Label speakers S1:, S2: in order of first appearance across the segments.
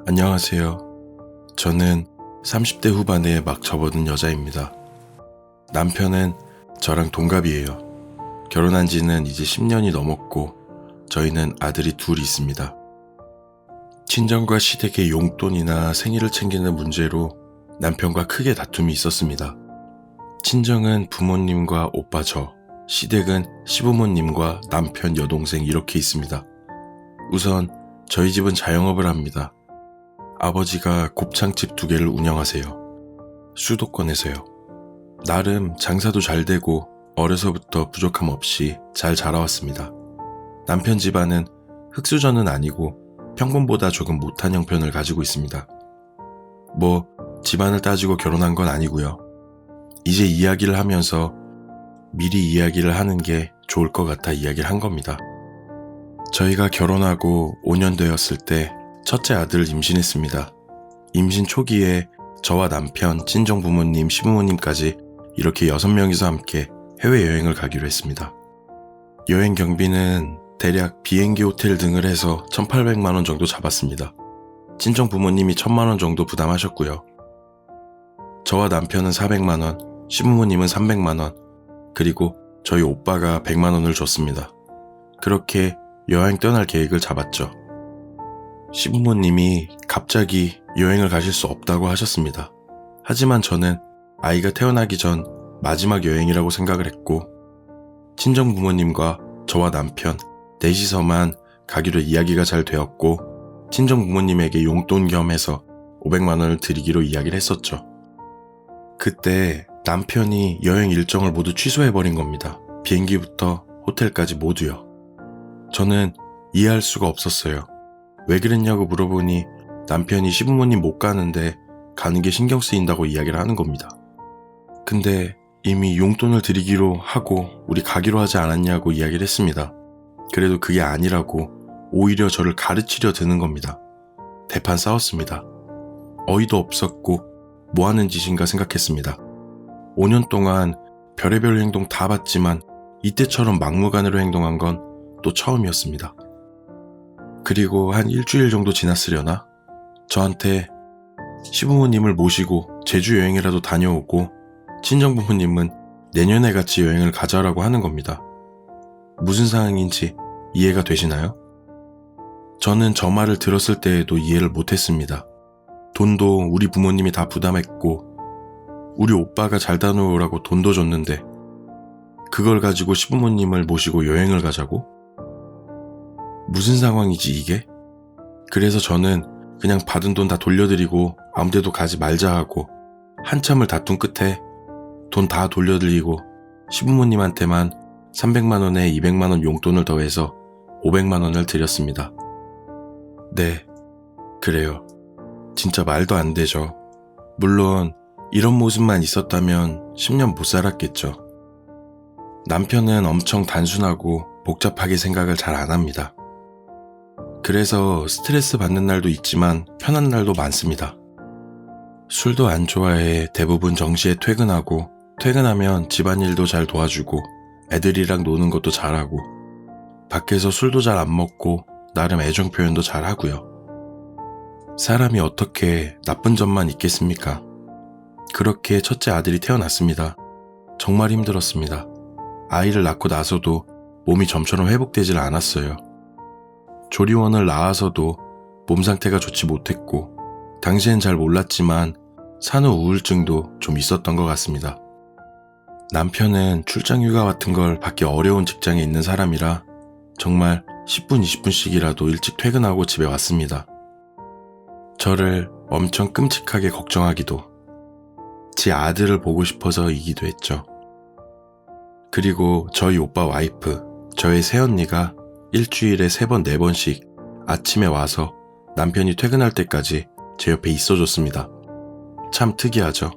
S1: 안녕하세요. 저는 30대 후반에 막 접어든 여자입니다. 남편은 저랑 동갑이에요. 결혼한 지는 이제 10년이 넘었고 저희는 아들이 둘이 있습니다. 친정과 시댁의 용돈이나 생일을 챙기는 문제로 남편과 크게 다툼이 있었습니다. 친정은 부모님과 오빠 저, 시댁은 시부모님과 남편 여동생 이렇게 있습니다. 우선 저희 집은 자영업을 합니다. 아버지가 곱창집 2개를 운영하세요. 수도권에서요. 나름 장사도 잘 되고 어려서부터 부족함 없이 잘 자라왔습니다. 남편 집안은 흙수저는 아니고 평범보다 조금 못한 형편을 가지고 있습니다. 집안을 따지고 결혼한 건 아니고요. 이제 이야기를 하면서 미리 이야기를 하는 게 좋을 것 같아 이야기를 한 겁니다. 저희가 결혼하고 5년 되었을 때 첫째 아들을 임신했습니다. 임신 초기에 저와 남편, 친정 부모님, 시부모님까지 이렇게 6명이서 함께 해외여행을 가기로 했습니다. 여행 경비는 대략 비행기, 호텔 등을 해서 1,800만 원 정도 잡았습니다. 친정 부모님이 1,000만 원 정도 부담하셨고요. 저와 남편은 400만 원, 시부모님은 300만 원, 그리고 저희 오빠가 100만 원을 줬습니다. 그렇게 여행 떠날 계획을 잡았죠. 시부모님이 갑자기 여행을 가실 수 없다고 하셨습니다. 하지만 저는 아이가 태어나기 전 마지막 여행이라고 생각을 했고 친정 부모님과 저와 남편 넷이서만 가기로 이야기가 잘 되었고 친정 부모님에게 용돈 겸 해서 500만 원을 드리기로 이야기를 했었죠. 그때 남편이 여행 일정을 모두 취소해버린 겁니다. 비행기부터 호텔까지 모두요. 저는 이해할 수가 없었어요. 왜 그랬냐고 물어보니 남편이 시부모님 못 가는데 가는 게 신경 쓰인다고 이야기를 하는 겁니다. 근데 이미 용돈을 드리기로 하고 우리 가기로 하지 않았냐고 이야기를 했습니다. 그래도 그게 아니라고 오히려 저를 가르치려 드는 겁니다. 대판 싸웠습니다. 어이도 없었고 뭐 하는 짓인가 생각했습니다. 5년 동안 별의별 행동 다 봤지만 이때처럼 막무가내로 행동한 건 또 처음이었습니다. 그리고 한 일주일 정도 지났으려나? 저한테 시부모님을 모시고 제주 여행이라도 다녀오고 친정 부모님은 내년에 같이 여행을 가자라고 하는 겁니다. 무슨 상황인지 이해가 되시나요? 저는 저 말을 들었을 때에도 이해를 못했습니다. 돈도 우리 부모님이 다 부담했고 우리 오빠가 잘 다녀오라고 돈도 줬는데 그걸 가지고 시부모님을 모시고 여행을 가자고? 무슨 상황이지 이게? 그래서 저는 그냥 받은 돈 다 돌려드리고 아무데도 가지 말자 하고 한참을 다툰 끝에 돈 다 돌려드리고 시부모님한테만 300만 원에 200만 원 용돈을 더해서 500만 원을 드렸습니다. 네, 그래요. 진짜 말도 안 되죠. 물론 이런 모습만 있었다면 10년 못 살았겠죠. 남편은 엄청 단순하고 복잡하게 생각을 잘 안 합니다. 그래서 스트레스 받는 날도 있지만 편한 날도 많습니다. 술도 안 좋아해 대부분 정시에 퇴근하고 퇴근하면 집안일도 잘 도와주고 애들이랑 노는 것도 잘하고 밖에서 술도 잘 안 먹고 나름 애정 표현도 잘 하고요. 사람이 어떻게 나쁜 점만 있겠습니까? 그렇게 첫째 아들이 태어났습니다. 정말 힘들었습니다. 아이를 낳고 나서도 몸이 좀처럼 회복되질 않았어요. 조리원을 나와서도 몸 상태가 좋지 못했고 당시엔 잘 몰랐지만 산후 우울증도 좀 있었던 것 같습니다. 남편은 출장 휴가 같은 걸 받기 어려운 직장에 있는 사람이라 정말 10분 20분씩이라도 일찍 퇴근하고 집에 왔습니다. 저를 엄청 끔찍하게 걱정하기도 제 아들을 보고 싶어서이기도 했죠. 그리고 저희 오빠 와이프, 저의 새언니가 일주일에 3번 4번씩 아침에 와서 남편이 퇴근할 때까지 제 옆에 있어줬습니다. 참 특이하죠.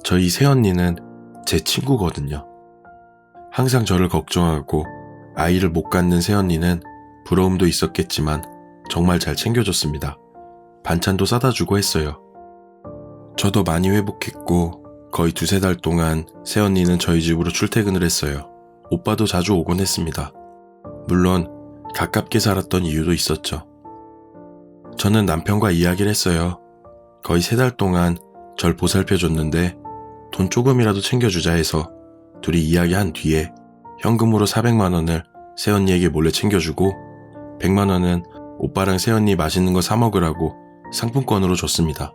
S1: 저희 새언니는 제 친구거든요. 항상 저를 걱정하고 아이를 못 갖는 새언니는 부러움도 있었겠지만 정말 잘 챙겨줬습니다. 반찬도 싸다 주고 했어요. 저도 많이 회복했고 거의 2-3달 동안 새언니는 저희 집으로 출퇴근을 했어요. 오빠도 자주 오곤 했습니다. 물론 가깝게 살았던 이유도 있었죠. 저는 남편과 이야기를 했어요. 거의 3달 동안 절 보살펴줬는데 돈 조금이라도 챙겨주자 해서 둘이 이야기한 뒤에 현금으로 400만 원을 새언니에게 몰래 챙겨주고 100만 원은 오빠랑 새언니 맛있는 거 사 먹으라고 상품권으로 줬습니다.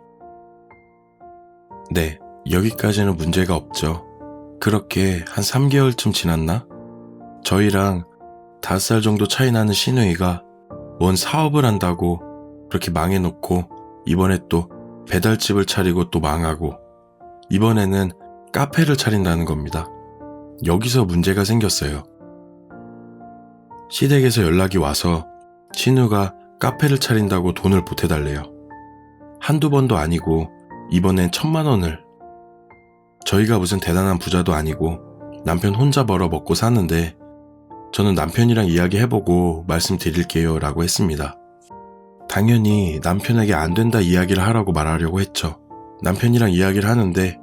S1: 네, 여기까지는 문제가 없죠. 그렇게 한 3개월쯤 지났나? 저희랑 5살 정도 차이 나는 시누이가 뭔 사업을 한다고 그렇게 망해놓고 이번에 또 배달집을 차리고 또 망하고 이번에는 카페를 차린다는 겁니다. 여기서 문제가 생겼어요. 시댁에서 연락이 와서 신우가 카페를 차린다고 돈을 보태달래요. 한두 번도 아니고 이번엔 1,000만 원을. 저희가 무슨 대단한 부자도 아니고 남편 혼자 벌어 먹고 사는데 저는 남편이랑 이야기해보고 말씀드릴게요 라고 했습니다. 당연히 남편에게 안 된다 이야기를 하라고 말하려고 했죠. 남편이랑 이야기를 하는데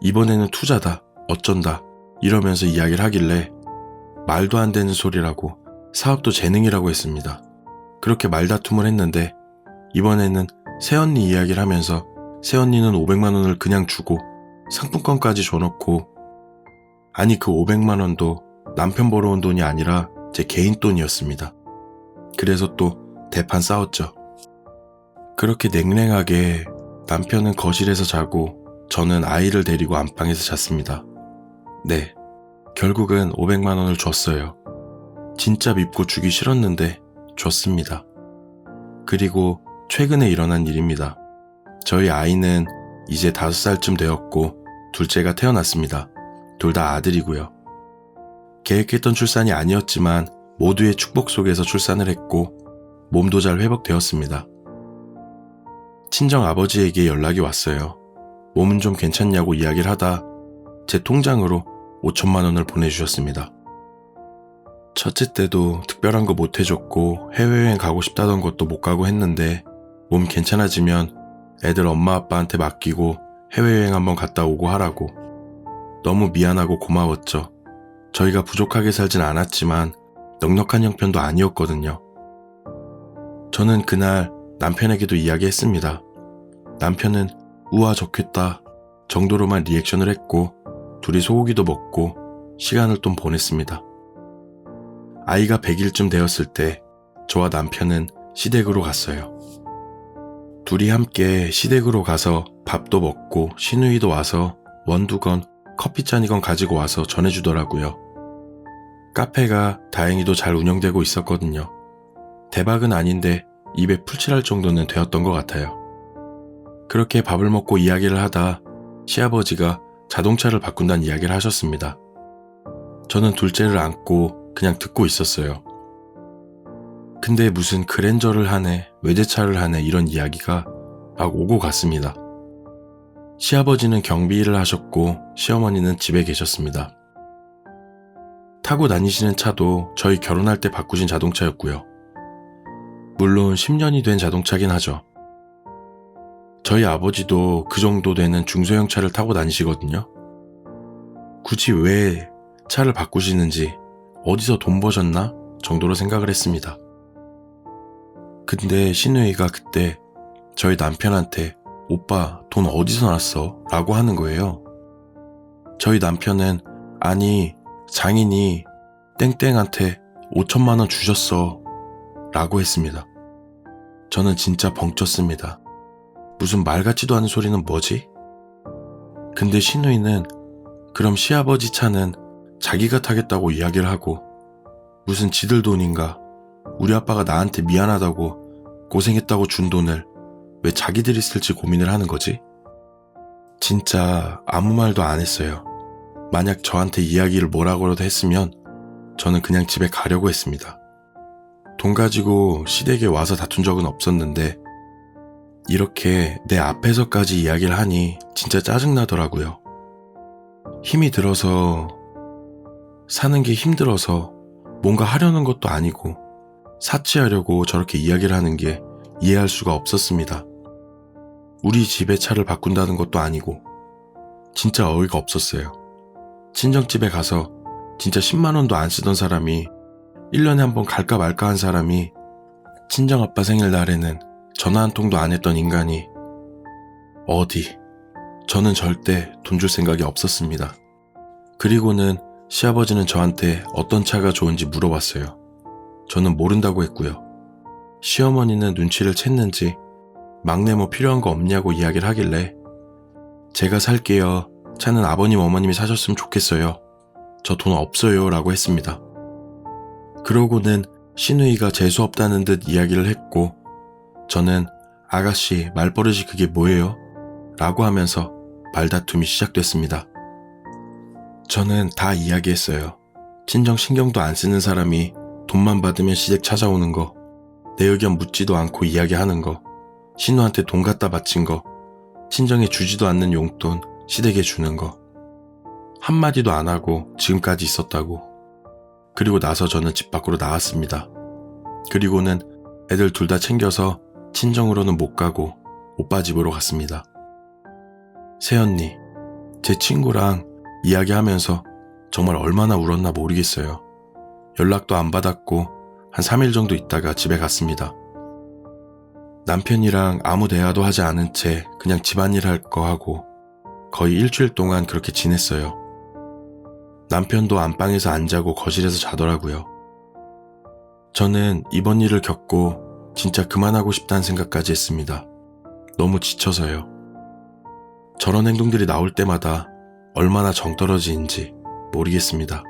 S1: 이번에는 투자다, 어쩐다 이러면서 이야기를 하길래 말도 안 되는 소리라고 사업도 재능이라고 했습니다. 그렇게 말다툼을 했는데 이번에는 새언니 이야기를 하면서 새언니는 500만 원을 그냥 주고 상품권까지 줘놓고 아니 그 500만 원도 남편 벌어온 돈이 아니라 제 개인 돈이었습니다. 그래서 또 대판 싸웠죠. 그렇게 냉랭하게 남편은 거실에서 자고 저는 아이를 데리고 안방에서 잤습니다. 네, 결국은 500만 원을 줬어요. 진짜 밉고 주기 싫었는데 줬습니다. 그리고 최근에 일어난 일입니다. 저희 아이는 이제 5살쯤 되었고 둘째가 태어났습니다. 둘 다 아들이고요. 계획했던 출산이 아니었지만 모두의 축복 속에서 출산을 했고 몸도 잘 회복되었습니다. 친정 아버지에게 연락이 왔어요. 몸은 좀 괜찮냐고 이야기를 하다 제 통장으로 5천만 원을 보내주셨습니다. 첫째 때도 특별한 거 못 해줬고 해외여행 가고 싶다던 것도 못 가고 했는데 몸 괜찮아지면 애들 엄마 아빠한테 맡기고 해외여행 한번 갔다 오고 하라고. 너무 미안하고 고마웠죠. 저희가 부족하게 살진 않았지만 넉넉한 형편도 아니었거든요. 저는 그날 남편에게도 이야기했습니다. 남편은 우와 좋겠다 정도로만 리액션을 했고 둘이 소고기도 먹고 시간을 좀 보냈습니다. 아이가 100일쯤 되었을 때 저와 남편은 시댁으로 갔어요. 둘이 함께 시댁으로 가서 밥도 먹고 시누이도 와서 원두건 커피잔이건 가지고 와서 전해주더라고요. 카페가 다행히도 잘 운영되고 있었거든요. 대박은 아닌데 입에 풀칠할 정도는 되었던 것 같아요. 그렇게 밥을 먹고 이야기를 하다 시아버지가 자동차를 바꾼다는 이야기를 하셨습니다. 저는 둘째를 안고 그냥 듣고 있었어요. 근데 무슨 그랜저를 하네, 외제차를 하네 이런 이야기가 막 오고 갔습니다. 시아버지는 경비 일을 하셨고 시어머니는 집에 계셨습니다. 타고 다니시는 차도 저희 결혼할 때 바꾸신 자동차였고요. 물론 10년이 된 자동차긴 하죠. 저희 아버지도 그 정도 되는 중소형 차를 타고 다니시거든요. 굳이 왜 차를 바꾸시는지 어디서 돈 버셨나 정도로 생각을 했습니다. 근데 시누이가 그때 저희 남편한테 오빠 돈 어디서 났어? 라고 하는 거예요. 저희 남편은 아니 장인이 땡땡한테 5천만 원 주셨어 라고 했습니다. 저는 진짜 벙쪘습니다. 무슨 말 같지도 않은 소리는 뭐지? 근데 시누이는 그럼 시아버지 차는 자기가 타겠다고 이야기를 하고 무슨 지들 돈인가 우리 아빠가 나한테 미안하다고 고생했다고 준 돈을 왜 자기들이 쓸지 고민을 하는 거지? 진짜 아무 말도 안 했어요. 만약 저한테 이야기를 뭐라고라도 했으면 저는 그냥 집에 가려고 했습니다. 돈 가지고 시댁에 와서 다툰 적은 없었는데 이렇게 내 앞에서까지 이야기를 하니 진짜 짜증나더라고요. 힘이 들어서 사는 게 힘들어서 뭔가 하려는 것도 아니고 사치하려고 저렇게 이야기를 하는 게 이해할 수가 없었습니다. 우리 집의 차를 바꾼다는 것도 아니고 진짜 어이가 없었어요. 친정집에 가서 진짜 10만 원도 안 쓰던 사람이 1년에 한 번 갈까 말까 한 사람이 친정아빠 생일날에는 전화 한 통도 안 했던 인간이 어디? 저는 절대 돈 줄 생각이 없었습니다. 그리고는 시아버지는 저한테 어떤 차가 좋은지 물어봤어요. 저는 모른다고 했고요. 시어머니는 눈치를 챘는지 막내 뭐 필요한 거 없냐고 이야기를 하길래 제가 살게요. 차는 아버님 어머님이 사셨으면 좋겠어요. 저 돈 없어요 라고 했습니다. 그러고는 시누이가 재수 없다는 듯 이야기를 했고 저는 아가씨 말버릇이 그게 뭐예요? 라고 하면서 말다툼이 시작됐습니다. 저는 다 이야기했어요. 친정 신경도 안 쓰는 사람이 돈만 받으면 시댁 찾아오는 거, 내 의견 묻지도 않고 이야기하는 거, 신우한테 돈 갖다 바친 거, 친정에 주지도 않는 용돈 시댁에 주는 거. 한마디도 안 하고 지금까지 있었다고. 그리고 나서 저는 집 밖으로 나왔습니다. 그리고는 애들 둘 다 챙겨서 친정으로는 못 가고 오빠 집으로 갔습니다. 새언니, 제 친구랑 이야기하면서 정말 얼마나 울었나 모르겠어요. 연락도 안 받았고 한 3일 정도 있다가 집에 갔습니다. 남편이랑 아무 대화도 하지 않은 채 그냥 집안일 할 거 하고 거의 일주일 동안 그렇게 지냈어요. 남편도 안방에서 안 자고 거실에서 자더라고요. 저는 이번 일을 겪고 진짜 그만하고 싶다는 생각까지 했습니다. 너무 지쳐서요. 저런 행동들이 나올 때마다 얼마나 정떨어지는지 모르겠습니다.